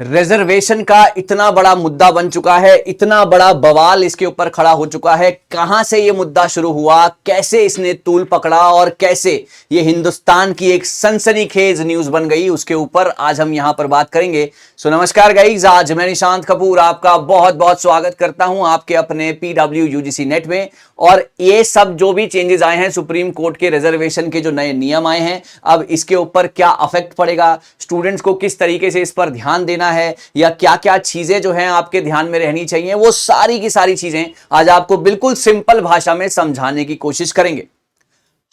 Reservation का इतना बड़ा मुद्दा बन चुका है, इतना बड़ा बवाल इसके ऊपर खड़ा हो चुका है। कहां से यह मुद्दा शुरू हुआ, कैसे इसने तूल पकड़ा और कैसे यह हिंदुस्तान की एक सनसनीखेज न्यूज बन गई, उसके ऊपर आज हम यहां पर बात करेंगे। सो नमस्कार गाइस, आज मैं निशांत कपूर आपका बहुत बहुत स्वागत करता हूं आपके अपने PW UGC नेट में। और ये सब जो भी चेंजेस आए हैं सुप्रीम कोर्ट के रिजर्वेशन के जो नए नियम आए हैं, अब इसके ऊपर क्या अफेक्ट पड़ेगा, स्टूडेंट्स को किस तरीके से इस पर ध्यान देना है या क्या क्या चीजें जो हैं आपके ध्यान में रहनी चाहिए, वो सारी की सारी चीजें आज आपको बिल्कुल सिंपल भाषा में समझाने की कोशिश करेंगे।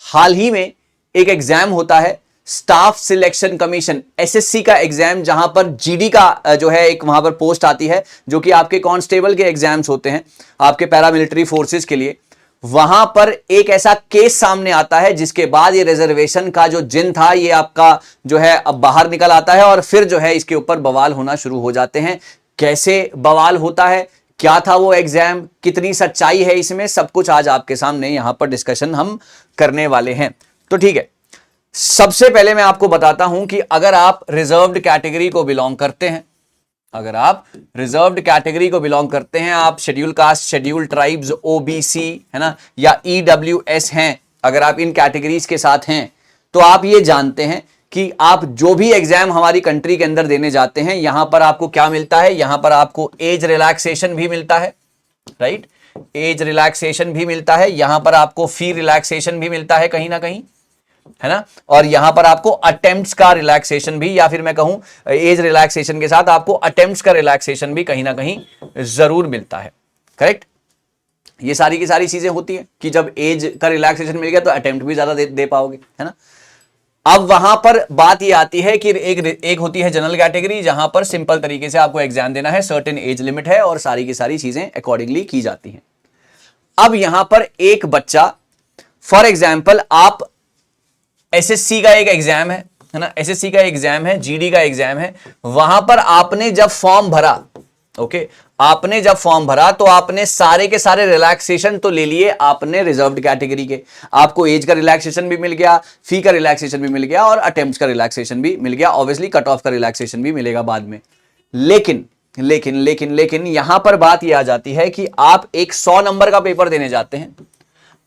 हाल ही में एक एग्जाम होता है स्टाफ सिलेक्शन कमीशन SSC का एग्जाम, जहां पर GD का जो है एक वहां पर पोस्ट आती है जो कि आपके कांस्टेबल के एग्जाम्स होते हैं आपके पैरामिलिट्री फोर्सेस के लिए। वहां पर एक ऐसा केस सामने आता है जिसके बाद ये रिजर्वेशन का जो जिन था ये आपका जो है अब बाहर निकल आता है और फिर जो है इसके ऊपर बवाल होना शुरू हो जाते हैं। कैसे बवाल होता है, क्या था वो एग्जाम, कितनी सच्चाई है इसमें, सब कुछ आज आपके सामने यहां पर डिस्कशन हम करने वाले हैं। तो ठीक है, सबसे पहले मैं आपको बताता हूं कि अगर आप रिजर्व्ड कैटेगरी को बिलोंग करते हैं, अगर आप रिजर्व्ड कैटेगरी को बिलोंग करते हैं, आप schedule caste, schedule tribes, OBC है ना, या EWS हैं, अगर आप इन कैटेगरीज के साथ हैं तो आप ये जानते हैं कि आप जो भी एग्जाम हमारी कंट्री के अंदर देने जाते हैं, यहां पर आपको क्या मिलता है, यहां पर आपको एज रिलैक्सेशन भी मिलता है, राइट, एज रिलैक्सेशन भी मिलता है, यहां पर आपको फी रिलैक्सेशन भी मिलता है कहीं ना कहीं, है ना, और यहां पर आपको अटेम्प्ट्स का रिलैक्सेशन भी, या फिर मैं कहूं एज रिलैक्सेशन के साथ आपको अटेम्प्ट्स का रिलैक्सेशन भी कहीं ना कहीं जरूर मिलता है। करेक्ट, ये सारी की सारी चीजें होती हैं कि जब एज का रिलैक्सेशन मिल गया तो अटेम्प्ट भी ज्यादा दे पाओगे, है ना। अब वहां पर बात ये आती है कि एक होती है जनरल कैटेगरी, जहां पर सिंपल तरीके से आपको एग्जाम देना है, सर्टेन एज लिमिट है और सारी की सारी चीजें अकॉर्डिंगली की जाती हैं। अब यहां पर एक बच्चा, फॉर एग्जाम्पल आप SSC का एक एग्जाम है ना, SSC का एग्जाम है, GD का एग्जाम है, वहां पर आपने जब फॉर्म भरा, ओके, आपने जब फॉर्म भरा तो आपने सारे के सारे रिलैक्सेशन तो ले लिए आपने रिजर्व्ड कैटेगरी के, आपको एज का रिलैक्सेशन भी मिल गया, फी का रिलैक्सेशन भी मिल गया और अटेम्प्ट्स का रिलैक्सेशन भी मिल गया, ऑब्वियसली कट ऑफ का रिलैक्सेशन भी मिलेगा बाद में। लेकिन लेकिन लेकिन लेकिन यहां पर बात यह आ जाती है कि आप एक 100 नंबर का पेपर देने जाते हैं,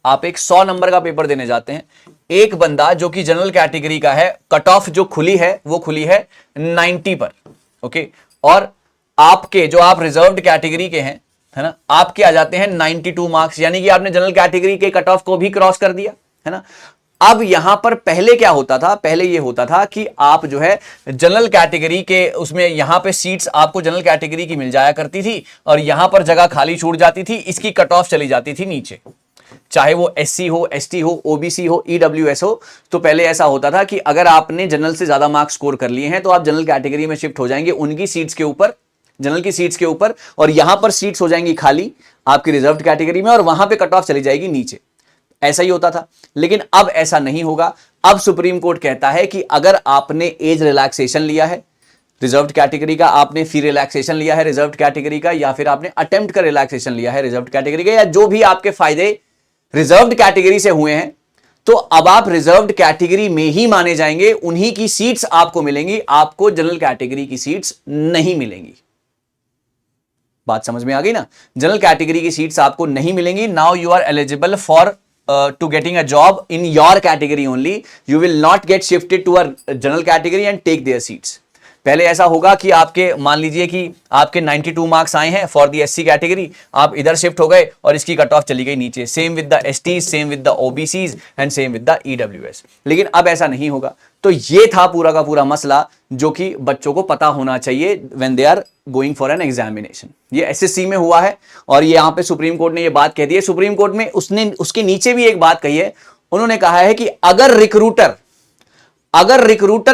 आप एक 100 नंबर का पेपर देने जाते हैं, एक बंदा जो कि जनरल कैटेगरी का है, कट ऑफ जो खुली है वो खुली है 90 पर, ओके, और आपके जो आप रिजर्व्ड कैटेगरी के हैं, है ना, आपके आ जाते हैं 92 मार्क्स, यानी कि आपने जनरल कैटेगरी के कट ऑफ को भी क्रॉस कर दिया, है ना। अब यहां पर पहले क्या होता था, पहले ये होता था कि आप जो है जनरल कैटेगरी के उसमें यहां पे सीट्स आपको जनरल कैटेगरी की मिल जाया करती थी और यहां पर जगह खाली छूट जाती थी, इसकी कट ऑफ चली जाती थी नीचे, चाहे वो SC हो, ST हो, OBC हो, EWS हो। तो पहले ऐसा होता था कि अगर आपने जनरल से ज्यादा मार्क्स स्कोर कर लिए हैं तो आप जनरल कैटेगरी में शिफ्ट हो जाएंगे उनकी सीट्स के ऊपर, जनरल की सीट्स के ऊपर, और यहां पर सीट्स हो जाएंगी खाली आपकी रिजर्व्ड कैटेगरी में और वहां पे कट ऑफ चली जाएगी नीचे। ऐसा ही होता था, लेकिन अब ऐसा नहीं होगा। अब सुप्रीम कोर्ट कहता है कि अगर आपने एज रिलैक्सेशन लिया है रिजर्व्ड कैटेगरी का, आपने फी रिलैक्सेशन लिया है रिजर्व्ड कैटेगरी का, या फिर आपने अटेम्प्ट का रिलैक्सेशन लिया है रिजर्व्ड कैटेगरी का, या जो भी आपके फायदे रिजर्व्ड कैटेगरी से हुए हैं, तो अब आप रिजर्व्ड कैटेगरी में ही माने जाएंगे, उन्हीं की सीट्स आपको मिलेंगी, आपको जनरल कैटेगरी की सीट्स नहीं मिलेंगी। बात समझ में आ गई ना, जनरल कैटेगरी की सीट्स आपको नहीं मिलेंगी। Now you are eligible for to getting a job in your category only, you will not get shifted to a general category and take their seats। पहले ऐसा होगा कि आपके, मान लीजिए कि आपके 92 मार्क्स आए हैं फॉर द SC कैटेगरी, आप इधर शिफ्ट हो गए और इसकी कट ऑफ चली गई नीचे, same with the STs, same with the OBCs and same with the EWS। लेकिन अब ऐसा नहीं होगा। तो ये था पूरा का पूरा मसला जो कि बच्चों को पता होना चाहिए when they are going for an examination. ये SSC में हुआ है और ये यहां पे सुप्रीम कोर्ट ने ये बात कह दी है। सुप्रीम कोर्ट में उसने उसके नीचे भी एक बात कही है, उन्होंने कहा है कि अगर रिक्रूटर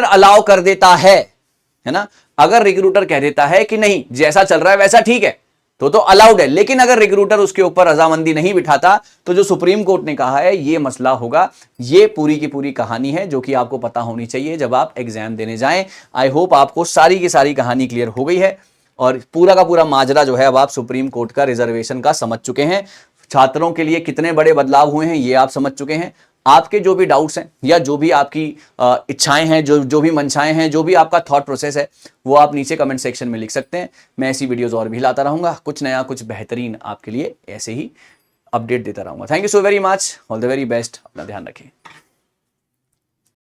अलाउ कर देता है ना, अगर रिक्रूटर कह देता है कि नहीं जैसा चल रहा है वैसा ठीक है तो अलाउड है, लेकिन अगर रिक्रूटर उसके ऊपर रजामंदी नहीं बिठाता तो जो सुप्रीम कोर्ट ने कहा है ये मसला होगा। ये पूरी की पूरी कहानी है जो कि आपको पता होनी चाहिए जब आप एग्जाम देने जाएं। आई होप आपको सारी की सारी कहानी क्लियर हो गई है और पूरा का पूरा माजरा जो है अब आप सुप्रीम कोर्ट का रिजर्वेशन का समझ चुके हैं। छात्रों के लिए कितने बड़े बदलाव हुए हैं ये आप समझ चुके हैं। आपके जो भी डाउट्स हैं या जो भी आपकी इच्छाएं हैं, जो भी मंशाएं हैं, जो भी आपका थॉट प्रोसेस है, वो आप नीचे कमेंट सेक्शन में लिख सकते हैं। मैं ऐसी वीडियोस और भी लाता रहूंगा, कुछ नया कुछ बेहतरीन आपके लिए ऐसे ही अपडेट देता रहूंगा। Thank you so very much, all the very best, अपना ध्यान रखें।